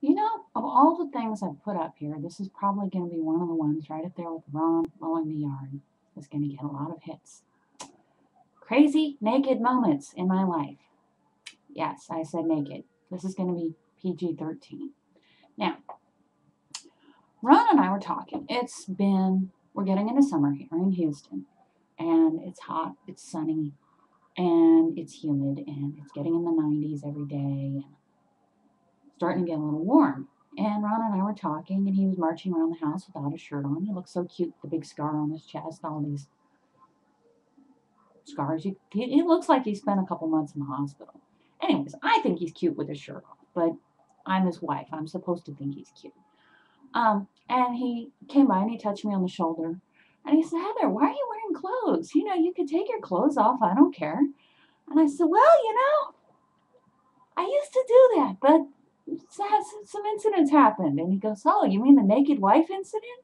You know, of all the things I've put up here, this is probably going to be one of the ones right up there with Ron mowing the yard. That's going to get a lot of hits. Crazy naked moments in my life. Yes, I said naked. This is going to be PG-13. Now, Ron and I were talking. We're getting into summer here in Houston, and it's hot, it's sunny, and it's humid, and it's getting in the 90s every day, and starting to get a little warm. And Ron and I were talking, and he was marching around the house without a shirt on. He looked so cute, the big scar on his chest, all these scars. It looks like he spent a couple months in the hospital. Anyways, I think he's cute with his shirt off, but I'm his wife. I'm supposed to think he's cute. And he came by and he touched me on the shoulder. And he said, Heather, why are you wearing clothes? You know, you could take your clothes off. I don't care. And I said, well, I used to do that, but some incidents happened. And he goes, oh, you mean the naked wife incident?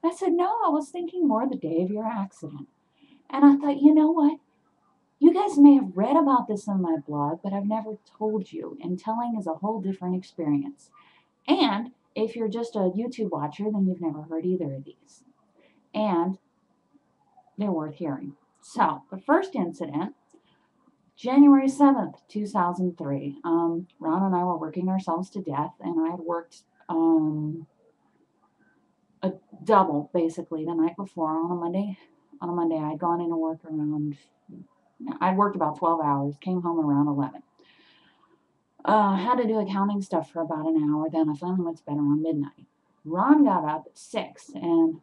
I said, no, I was thinking more the day of your accident. And I thought, you know what? You guys may have read about this in my blog, but I've never told you. And telling is a whole different experience. And if you're just a YouTube watcher, then you've never heard either of these. And they're worth hearing. So, the first incident, January 7th, 2003. Ron and I were working ourselves to death, and I had worked a double basically the night before on a Monday. On a Monday, I'd gone into work around, I'd worked about 12 hours, came home around 11. Had to do accounting stuff for about an hour, then I finally went to bed around midnight. Ron got up at 6 and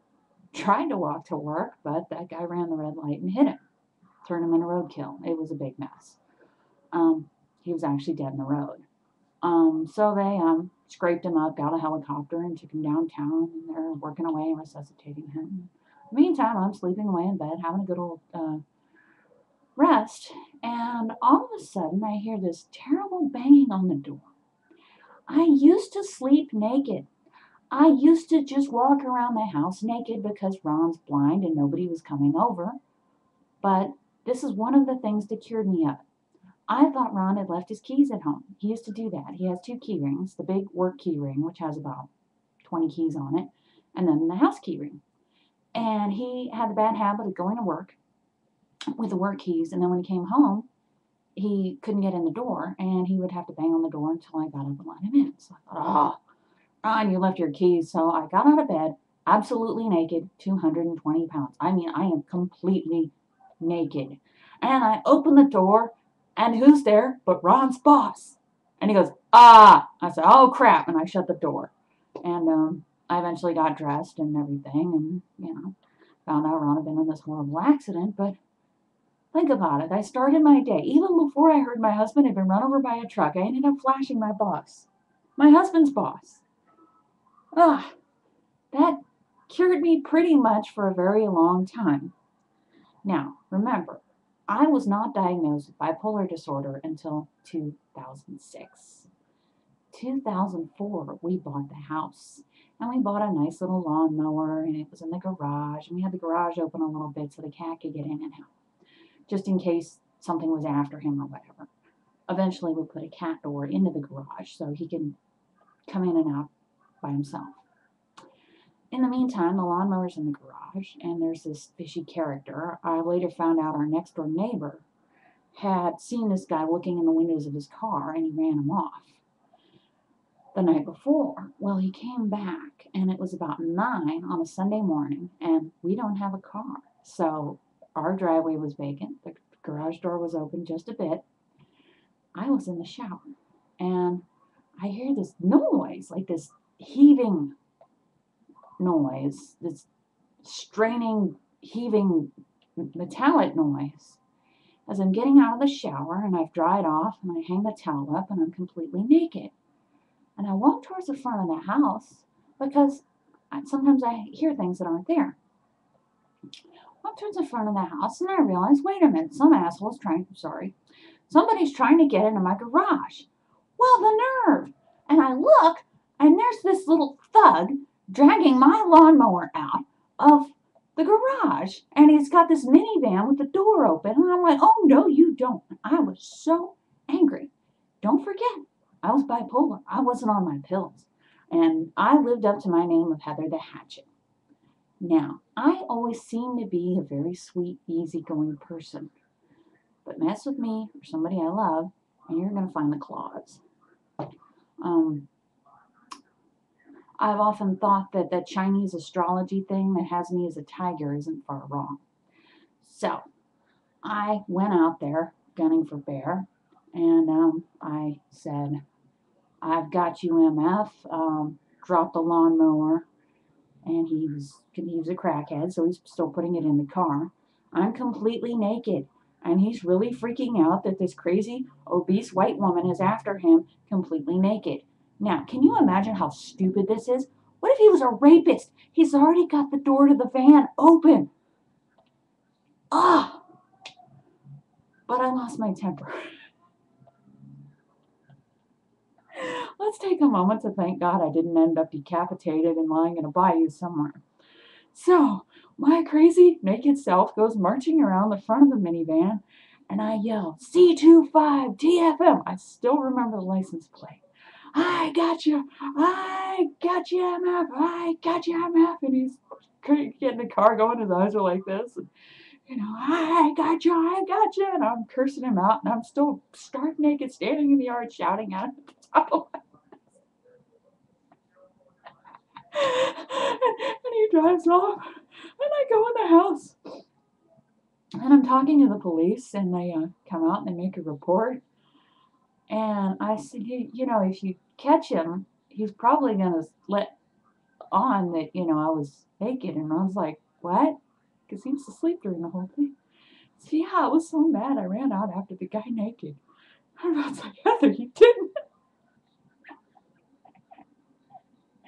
tried to walk to work, but that guy ran the red light and hit him, turned him into roadkill. It was a big mess. He was actually dead in the road. So they scraped him up, got a helicopter, and took him downtown, and they're working away, resuscitating him. Meantime, I'm sleeping away in bed, having a good old rest, and all of a sudden I hear this terrible banging on the door. I used to sleep naked. I used to just walk around the house naked because Ron's blind and nobody was coming over. But this is one of the things that cured me of it. I thought Ron had left his keys at home. He used to do that. He has two key rings, the big work key ring, which has about 20 keys on it, and then the house key ring. And he had the bad habit of going to work with the work keys, and then when he came home, he couldn't get in the door, and he would have to bang on the door until I got up and let him in. So I thought, oh, Ron, you left your keys. So I got out of bed, absolutely naked, 220 pounds. I mean, I am completely naked. And I opened the door, and who's there but Ron's boss? And he goes, ah. I said, oh, crap. And I shut the door. And I eventually got dressed and everything, and, found out Ron had been in this horrible accident. But think about it. I started my day. Even before I heard my husband had been run over by a truck, I ended up flashing my boss, my husband's boss. Ah, that cured me pretty much for a very long time. Now, remember, I was not diagnosed with bipolar disorder until 2006. 2004, we bought the house. And we bought a nice little lawnmower, and it was in the garage. And we had the garage open a little bit so the cat could get in and out, just in case something was after him or whatever. Eventually, we put a cat door into the garage so he can come in and out by himself. In the meantime, the lawnmower's in the garage, and there's this fishy character. I later found out our next door neighbor had seen this guy looking in the windows of his car, and he ran him off the night before. Well, he came back, and it was about 9 on a Sunday morning, and we don't have a car. So our driveway was vacant. The garage door was open just a bit. I was in the shower, and I hear this noise, like this heaving noise, this straining, heaving, metallic noise as I'm getting out of the shower, and I've dried off, and I hang the towel up, and I'm completely naked. And I walk towards the front of the house because sometimes I hear things that aren't there. Walk towards the front of the house, and I realize, wait a minute, somebody's trying to get into my garage. Well, the nerve! And I look, and there's this little thug dragging my lawnmower out of the garage, and he's got this minivan with the door open, and I'm like, oh, no, you don't. I was so angry. Don't forget, I was bipolar. I wasn't on my pills. And I lived up to my name of Heather the Hatchet. Now, I always seem to be a very sweet, easygoing person. But mess with me or somebody I love, and you're going to find the claws. Um, I've often thought that that Chinese astrology thing that has me as a tiger isn't far wrong. So I went out there gunning for bear, and I said, "I've got you, MF." Dropped the lawnmower, and he was a crackhead, so he's still putting it in the car. I'm completely naked, and he's really freaking out that this crazy, obese white woman is after him completely naked. Now, can you imagine how stupid this is? What if he was a rapist? He's already got the door to the van open. Ah! But I lost my temper. Let's take a moment to thank God I didn't end up decapitated and lying in a bayou somewhere. So, my crazy naked self goes marching around the front of the minivan, and I yell, C25 TFM. I still remember the license plate. I got you, MF, I got you, MF. And he's getting the car going, his eyes are like this. And, I got you, and I'm cursing him out, and I'm still stark naked, standing in the yard, shouting at him at the top of my and he drives off, and I go in the house, and I'm talking to the police, and they come out and they make a report, and I said, if you catch him, he's probably gonna let on that I was naked, and Ron's like, what? Because he was asleep during the whole thing. So yeah, I was so mad I ran out after the guy naked. And Ron's like, Heather, you didn't.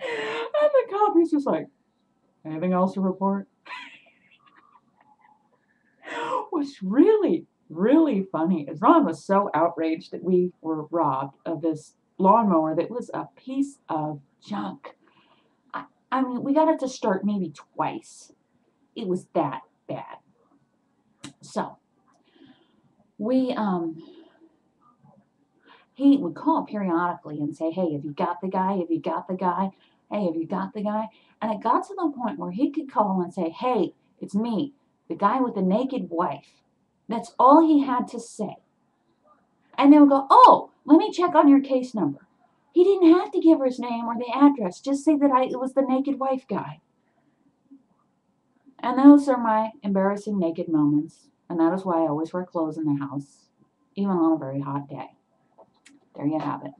And the cop, he's just like, anything else to report? What's really, really funny is Ron was so outraged that we were robbed of this lawnmower that was a piece of junk. I mean, we got it to start maybe twice. It was that bad. So we he would call periodically and say, hey, have you got the guy? Have you got the guy? Hey, have you got the guy? And it got to the point where he could call and say, hey, it's me, the guy with the naked wife. That's all he had to say. And they would go, oh, let me check on your case number. He didn't have to give her his name or the address. Just say that it was the naked wife guy. And those are my embarrassing naked moments. And that is why I always wear clothes in the house, even on a very hot day. There you have it.